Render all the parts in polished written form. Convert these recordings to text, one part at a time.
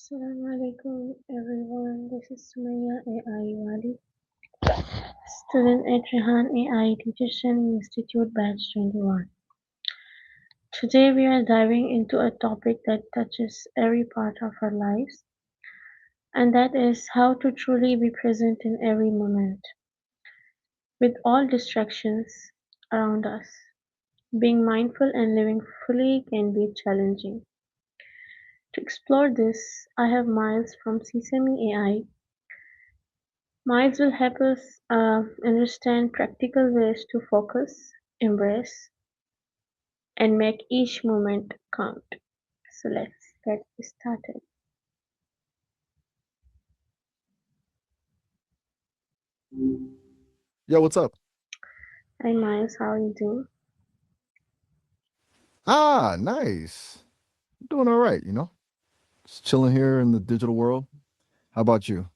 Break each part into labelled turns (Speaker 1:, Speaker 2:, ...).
Speaker 1: Assalamu alaikum everyone. This is Sumaya AI Wali, student at Rehan AI Teacher Training Institute Batch 21. Today we are diving into a topic that touches every part of our lives, and that is how to truly be present in every moment. With all distractions around us, being mindful and living fully can be challenging. To explore this, I have Miles from Sesame AI. Miles will help us understand practical ways to focus, embrace, and make each moment count. So let's get started.
Speaker 2: Yo, what's up?
Speaker 1: Hi Miles, how are you doing?
Speaker 2: Nice. Doing all right, Just chilling here in the digital world. How about you?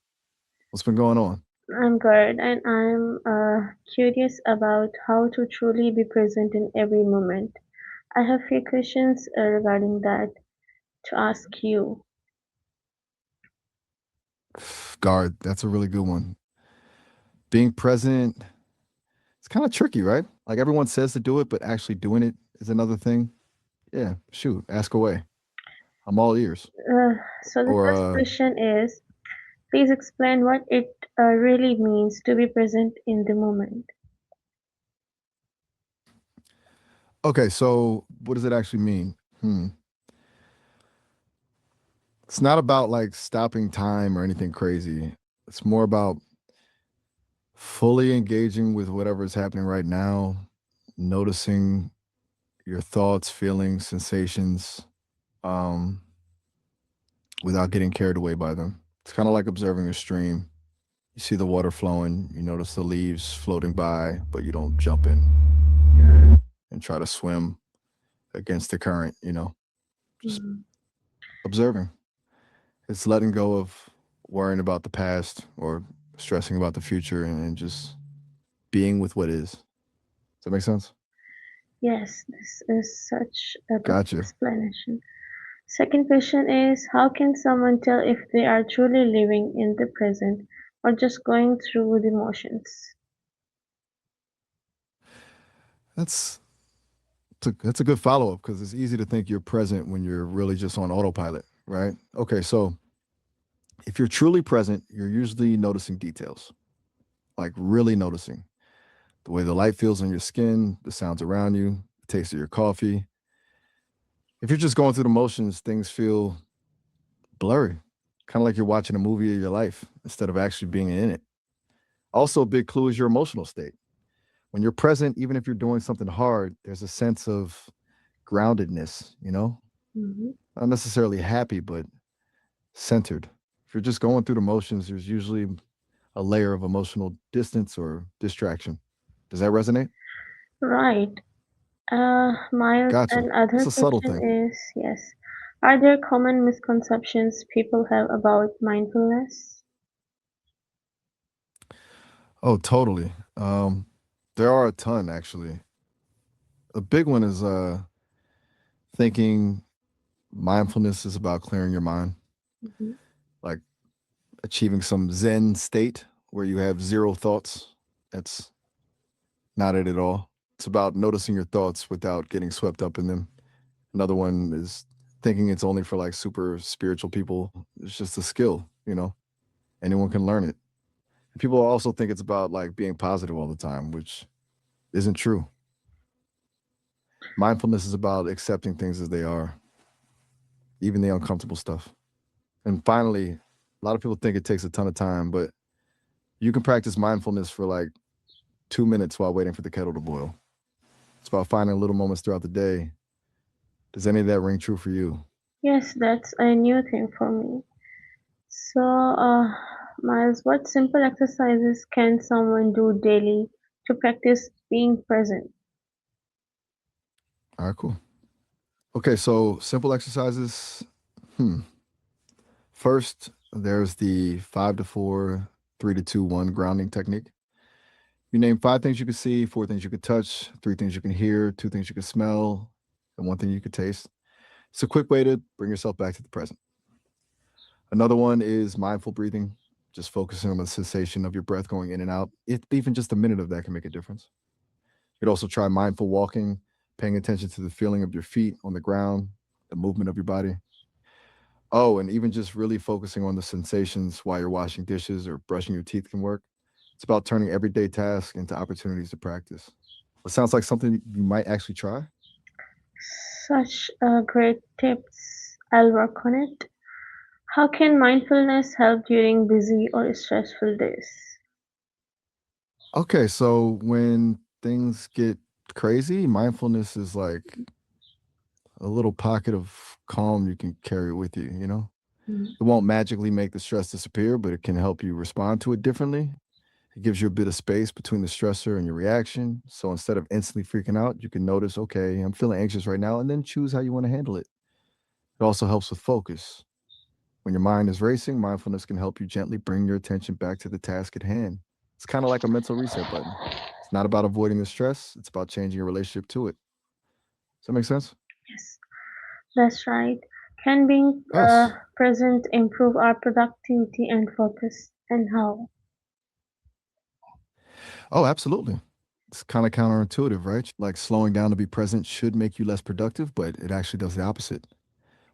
Speaker 2: What's been going on?
Speaker 1: I'm good, and I'm curious about how to truly be present in every moment. I have few questions regarding that to ask you.
Speaker 2: Guard, that's a really good one. Being present, it's kind of tricky, right? Like everyone says to do it, but actually doing it is another thing. Yeah, shoot, ask away. I'm all ears.
Speaker 1: So the
Speaker 2: Or
Speaker 1: first question is, please explain what it really means to be present in the moment.
Speaker 2: okay, so what does it actually mean? It's not about like stopping time or anything crazy. It's more about fully engaging with whatever is happening right now, noticing your thoughts, feelings, sensations, um, without getting carried away by them. It's kind of like observing a stream. You see the water flowing, you notice the leaves floating by, but you don't jump in and try to swim against the current, just
Speaker 1: Mhm.
Speaker 2: observing. It's letting go of worrying about the past or stressing about the future and just being with what is. Does that make sense?
Speaker 1: Yes, this is such a good
Speaker 2: Gotcha.
Speaker 1: explanation. Second question is, how can someone tell if they are truly living in the present or just going through the motions?
Speaker 2: That's that's a good follow up because it's easy to think you're present when you're really just on autopilot, right? Okay, so if you're truly present, you're usually noticing details, like really noticing the way the light feels on your skin, the sounds around you, the taste of your coffee. If you're just going through the motions, things feel blurry, kind of like you're watching a movie of your life instead of actually being in it. Also, a big clue is your emotional state. When you're present, even if you're doing something hard, there's a sense of groundedness,
Speaker 1: Mhm.
Speaker 2: not necessarily happy, but centered. If you're just going through the motions, there's usually a layer of emotional distance or distraction. Does that resonate?
Speaker 1: Right. My
Speaker 2: Gotcha.
Speaker 1: another
Speaker 2: It's a subtle
Speaker 1: question
Speaker 2: thing.
Speaker 1: is, yes, are there common misconceptions people have about mindfulness?
Speaker 2: Oh, totally. There are a ton actually. A big one is thinking mindfulness is about clearing your mind,
Speaker 1: Mhm.
Speaker 2: like achieving some Zen state where you have zero thoughts. That's not it at all. It's about noticing your thoughts without getting swept up in them. Another one is thinking it's only for like super spiritual people. It's just a skill, Anyone can learn it. People also think it's about like being positive all the time, which isn't true. Mindfulness is about accepting things as they are, even the uncomfortable stuff. And finally, a lot of people think it takes a ton of time, but you can practice mindfulness for like 2 minutes while waiting for the kettle to boil. It's about finding little moments throughout the day. Does any of that ring true for you?
Speaker 1: Yes, that's a new thing for me. So, Miles, what simple exercises can someone do daily to practice being present?
Speaker 2: All right, cool. Okay, so simple exercises. Hmm. First, there's the 5 to 4, 3 to 2, 1 grounding technique. You name 5 things you can see, 4 things you could touch, 3 things you can hear, 2 things you can smell, and 1 thing you could taste. It's a quick way to bring yourself back to the present. Another one is mindful breathing, just focusing on the sensation of your breath going in and out. Even just a minute of that can make a difference. You could also try mindful walking, paying attention to the feeling of your feet on the ground, the movement of your body. Oh, and even just really focusing on the sensations while you're washing dishes or brushing your teeth can work. It's about turning everyday tasks into opportunities to practice. It sounds like something you might actually try.
Speaker 1: Such great tips. I'll work on it. How can mindfulness help during busy or stressful days?
Speaker 2: Okay, so when things get crazy, mindfulness is like a little pocket of calm you can carry with you, you know?
Speaker 1: Mm.
Speaker 2: It won't magically make the stress disappear, but it can help you respond to it differently. It gives you a bit of space between the stressor and your reaction. So instead of instantly freaking out, you can notice, okay, I'm feeling anxious right now, and then choose how you want to handle it. It also helps with focus. When your mind is racing, mindfulness can help you gently bring your attention back to the task at hand. It's kind of like a mental reset button. It's not about avoiding the stress, it's about changing your relationship to it. Does that make sense?
Speaker 1: Yes, that's right. Can being
Speaker 2: Yes.
Speaker 1: present improve our productivity and focus, and how?
Speaker 2: Oh, absolutely. It's kind of counterintuitive, right? Like slowing down to be present should make you less productive, but it actually does the opposite.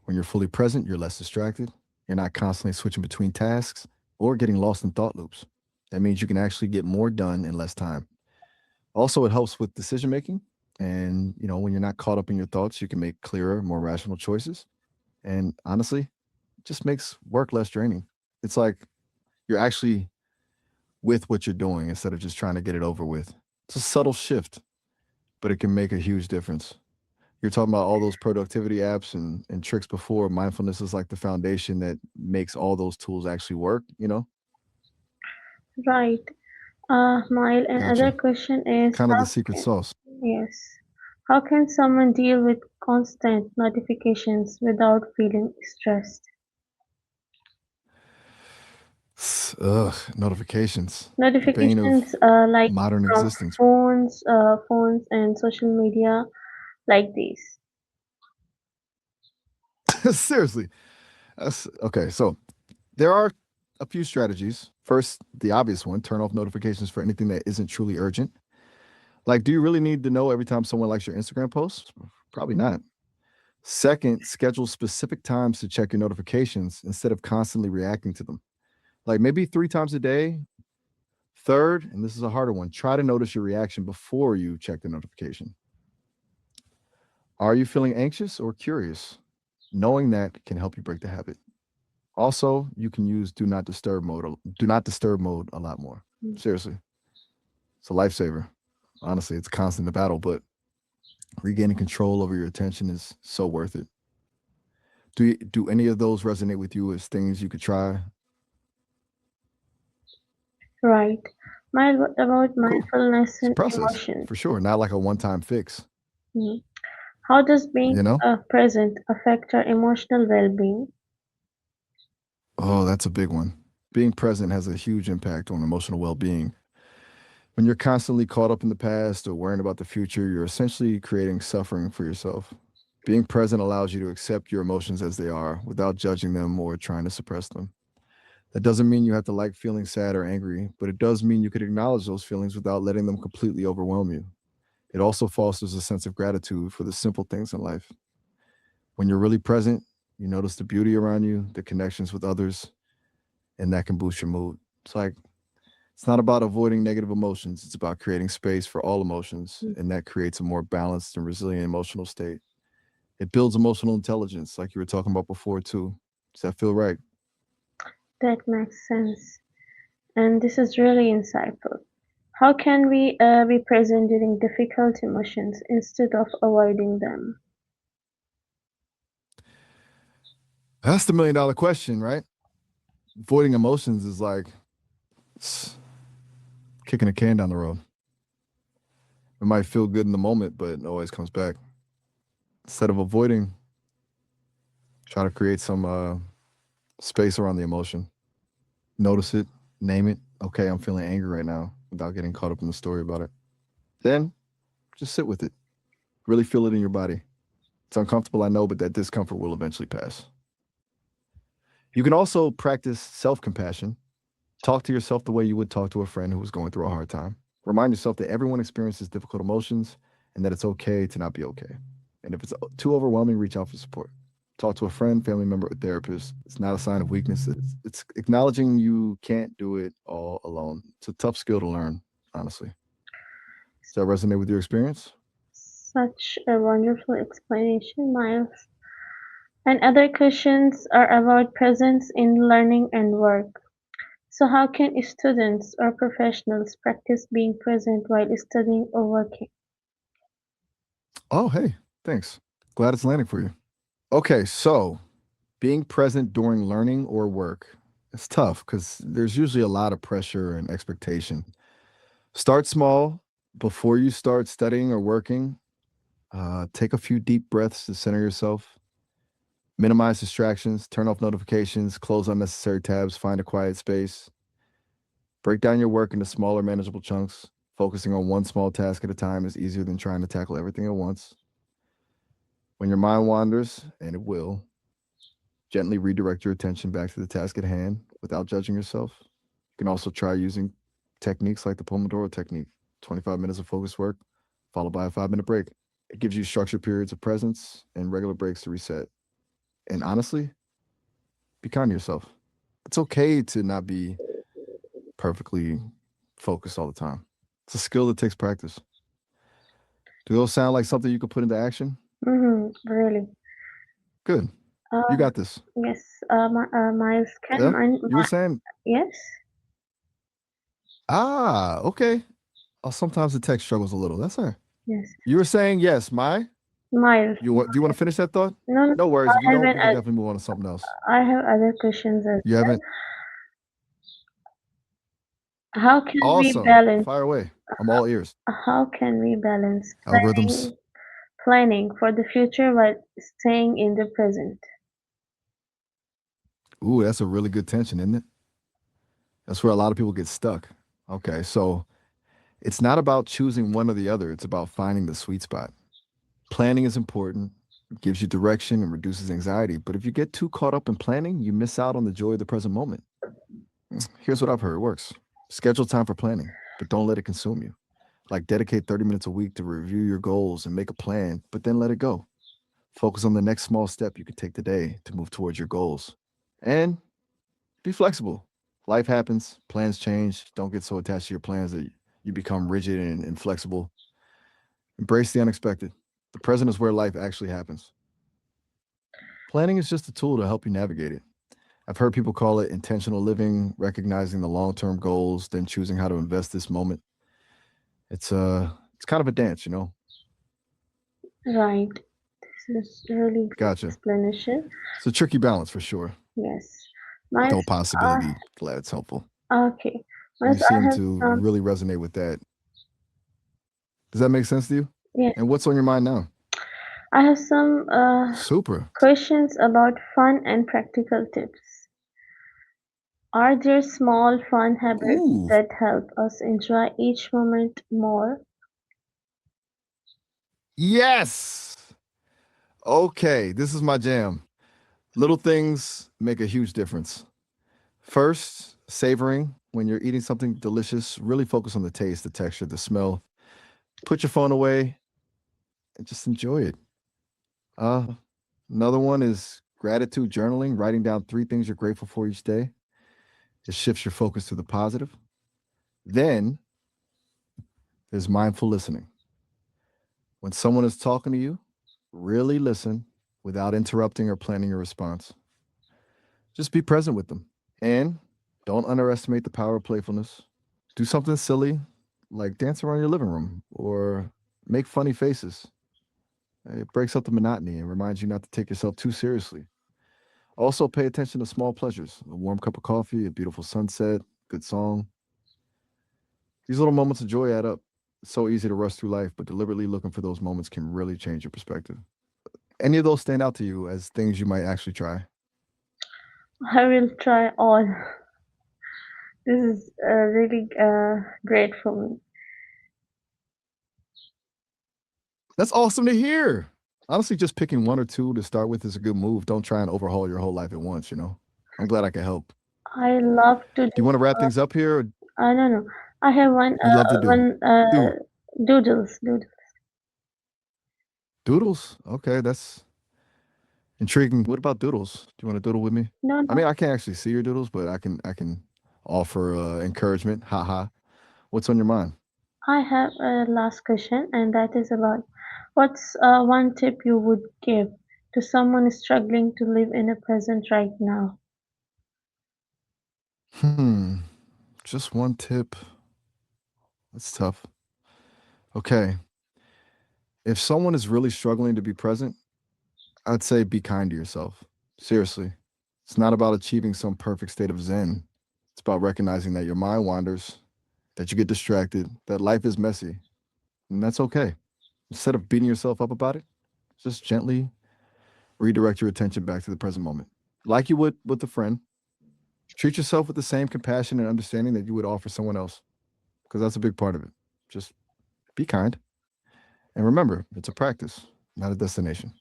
Speaker 2: When you're fully present, you're less distracted. You're not constantly switching between tasks or getting lost in thought loops. That means you can actually get more done in less time. Also, it helps with decision making. And, when you're not caught up in your thoughts, you can make clearer, more rational choices. And honestly, it just makes work less draining. It's like you're actually with what you're doing instead of just trying to get it over with. It's a subtle shift, but it can make a huge difference. You're talking about all those productivity apps and tricks before. Mindfulness is like the foundation that makes all those tools actually work?
Speaker 1: Right. Mile, another
Speaker 2: Gotcha.
Speaker 1: question is
Speaker 2: Kind of the
Speaker 1: how
Speaker 2: secret
Speaker 1: can,
Speaker 2: sauce.
Speaker 1: yes, how can someone deal with constant notifications without feeling stressed?
Speaker 2: Ugh, notifications. The bane of
Speaker 1: Notifications like
Speaker 2: modern
Speaker 1: from
Speaker 2: existence.
Speaker 1: phones and social media like these.
Speaker 2: Seriously. Okay, so there are a few strategies. First, the obvious one, turn off notifications for anything that isn't truly urgent. Like, do you really need to know every time someone likes your Instagram post? Probably not. Second, schedule specific times to check your notifications instead of constantly reacting to them. Like maybe 3 times a day. Third, and this is a harder one, try to notice your reaction before you check the notification. Are you feeling anxious or curious? Knowing that can help you break the habit. Also, you can use do not disturb mode a lot more.
Speaker 1: Mm.
Speaker 2: Seriously. It's a lifesaver. Honestly, it's constant a battle, but regaining control over your attention is so worth it. Do any of those resonate with you as things you could try?
Speaker 1: Right. Mile, what about
Speaker 2: Cool.
Speaker 1: mindfulness
Speaker 2: It's a
Speaker 1: and
Speaker 2: process
Speaker 1: emotions?
Speaker 2: for sure, not like a one-time fix,
Speaker 1: Mm. How does being
Speaker 2: you know?
Speaker 1: present affect our emotional well-being?
Speaker 2: Oh, that's a big one. Being present has a huge impact on emotional well-being. When you're constantly caught up in the past or worrying about the future, you're essentially creating suffering for yourself. Being present allows you to accept your emotions as they are without judging them or trying to suppress them. That doesn't mean you have to like feeling sad or angry, but it does mean you could acknowledge those feelings without letting them completely overwhelm you. It also fosters a sense of gratitude for the simple things in life. When you're really present, you notice the beauty around you, the connections with others, and that can boost your mood. It's not about avoiding negative emotions, it's about creating space for all emotions,
Speaker 1: Mm.
Speaker 2: and that creates a more balanced and resilient emotional state. It builds emotional intelligence, like you were talking about before, too. Does that feel right?
Speaker 1: That makes sense. And this is really insightful. How can we be present during difficult emotions instead of avoiding them?
Speaker 2: That's the million dollar question, right? Avoiding emotions is like kicking a can down the road. It might feel good in the moment, but it always comes back. Instead of avoiding, try to create some space around the emotion. Notice it, name it. Okay, I'm feeling angry right now without getting caught up in the story about it. Then just sit with it. Really feel it in your body. It's uncomfortable, I know, but that discomfort will eventually pass. You can also practice self compassion. Talk to yourself the way you would talk to a friend who was going through a hard time. Remind yourself that everyone experiences difficult emotions and that it's okay to not be okay. And if it's too overwhelming, reach out for support. Talk to a friend, family member, or therapist. It's not a sign of weakness. It's acknowledging you can't do it all alone. It's a tough skill to learn, honestly. Does that resonate with your experience?
Speaker 1: Such a wonderful explanation, Miles. And other questions are about presence in learning and work. So how can students or professionals practice being present while studying or working?
Speaker 2: Oh, hey, thanks. Glad it's landing for you. Okay, so being present during learning or work, it's tough because there's usually a lot of pressure and expectation. Start small before you start studying or working. Take a few deep breaths to center yourself. Minimize distractions, turn off notifications, close unnecessary tabs, find a quiet space. Break down your work into smaller, manageable chunks. Focusing on one small task at a time is easier than trying to tackle everything at once. When your mind wanders, and it will, gently redirect your attention back to the task at hand without judging yourself. You can also try using techniques like the Pomodoro technique, 25 minutes of focused work, followed by a 5-minute break. It gives you structured periods of presence and regular breaks to reset. And honestly, be kind to yourself. It's okay to not be perfectly focused all the time. It's a skill that takes practice. Do those sound like something you could put into action?
Speaker 1: Really.
Speaker 2: Good. You
Speaker 1: Uh,
Speaker 2: got this.
Speaker 1: yes, Miles,
Speaker 2: Yeah? You were saying,
Speaker 1: yes,
Speaker 2: okay. Oh, sometimes the text struggles a little. That's all right.
Speaker 1: yes,
Speaker 2: You were saying yes, my.
Speaker 1: Miles.
Speaker 2: Do you want to finish that thought?
Speaker 1: No, no,
Speaker 2: No worries. If you
Speaker 1: I
Speaker 2: don't,
Speaker 1: haven't.
Speaker 2: we can definitely move on to something else.
Speaker 1: I have other questions as
Speaker 2: You haven't?
Speaker 1: well. How can we
Speaker 2: Awesome.
Speaker 1: balance?
Speaker 2: Fire away. I'm all ears.
Speaker 1: How can we balance
Speaker 2: Algorithms.
Speaker 1: planning for the future while staying in the present?
Speaker 2: Ooh, that's a really good tension, isn't it? That's where a lot of people get stuck. Okay, so it's not about choosing one or the other. It's about finding the sweet spot. Planning is important. It gives you direction and reduces anxiety. But if you get too caught up in planning, you miss out on the joy of the present moment. Here's what I've heard works. Schedule time for planning, but don't let it consume you. Like dedicate 30 minutes a week to review your goals and make a plan, but then let it go. Focus on the next small step you can take today to move towards your goals. And be flexible. Life happens, plans change. Don't get so attached to your plans that you become rigid and inflexible. Embrace the unexpected. The present is where life actually happens. Planning is just a tool to help you navigate it. I've heard people call it intentional living, recognizing the long-term goals, then choosing how to invest this moment. It's kind of a dance, you know.
Speaker 1: Right. This is really good
Speaker 2: Gotcha.
Speaker 1: explanation.
Speaker 2: It's a tricky balance for sure.
Speaker 1: Yes. Miles,
Speaker 2: No possibility. Glad it's helpful.
Speaker 1: okay.
Speaker 2: You
Speaker 1: Miles, I
Speaker 2: seem
Speaker 1: have
Speaker 2: to
Speaker 1: some,
Speaker 2: really resonate with that. Does that make sense to you?
Speaker 1: yes,
Speaker 2: And what's on your mind now?
Speaker 1: I have some
Speaker 2: Super.
Speaker 1: questions about fun and practical tips. Are there small fun habits
Speaker 2: Ooh,
Speaker 1: that help us enjoy each moment more?
Speaker 2: yes. Okay, this is my jam. Little things make a huge difference. First, savoring when you're eating something delicious, really focus on the taste, the texture, the smell. Put your phone away and just enjoy it. Uh, Another one is gratitude journaling, writing down 3 things you're grateful for each day. It shifts your focus to the positive. Then there's mindful listening. When someone is talking to you, really listen without interrupting or planning your response. Just be present with them. And don't underestimate the power of playfulness. Do something silly, like dance around your living room or make funny faces. It breaks up the monotony and reminds you not to take yourself too seriously. Also, pay attention to small pleasures, a warm cup of coffee, a beautiful sunset, good song. These little moments of joy add up. It's so easy to rush through life, but deliberately looking for those moments can really change your perspective. Any of those stand out to you as things you might actually try?
Speaker 1: I will try all. This is really great for me.
Speaker 2: That's awesome to hear. Honestly, just picking one or two to start with is a good move. Don't try and overhaul your whole life at once, you know? I'm glad I could help.
Speaker 1: I love to
Speaker 2: Do you
Speaker 1: do.
Speaker 2: want to wrap things up here, or
Speaker 1: No, no. I have one.
Speaker 2: you love to do? Do
Speaker 1: Doodles. Doodles.
Speaker 2: doodles? Okay, that's intriguing. What about doodles? Do you want to doodle with me?
Speaker 1: No,
Speaker 2: I
Speaker 1: no.
Speaker 2: mean, I can't actually see your doodles, but I can offer encouragement. Haha. What's on your mind?
Speaker 1: I have a last question, and that is about what's one tip you would give to someone struggling to live in a present right now?
Speaker 2: Hmm. Just one tip. That's tough. Okay. If someone is really struggling to be present, I'd say be kind to yourself. Seriously. It's not about achieving some perfect state of zen. It's about recognizing that your mind wanders, that you get distracted, that life is messy, and that's okay. Instead of beating yourself up about it, just gently redirect your attention back to the present moment. Like you would with a friend, treat yourself with the same compassion and understanding that you would offer someone else, because that's a big part of it. Just be kind. And remember, it's a practice, not a destination.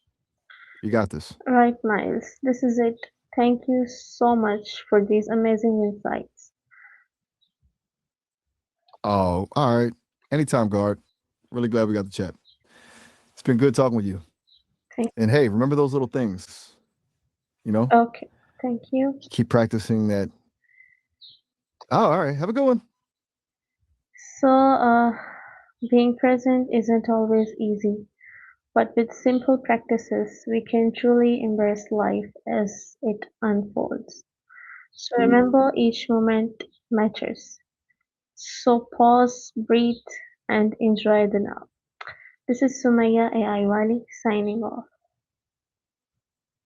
Speaker 2: You got this.
Speaker 1: Right, Miles. This is it. Thank you so much for these amazing insights.
Speaker 2: Oh, all right. Anytime, guard. Really glad we got the chat. It's been good talking with you.
Speaker 1: Thank.
Speaker 2: And hey, remember those little things, you know?
Speaker 1: Okay. Thank you.
Speaker 2: Keep practicing that. Oh, all right. Have a good one.
Speaker 1: So, being present isn't always easy, but with simple practices, we can truly embrace life as it unfolds. So, remember each moment matters. So, pause, breathe, and enjoy the now. This is Sumaya AI Wali signing off.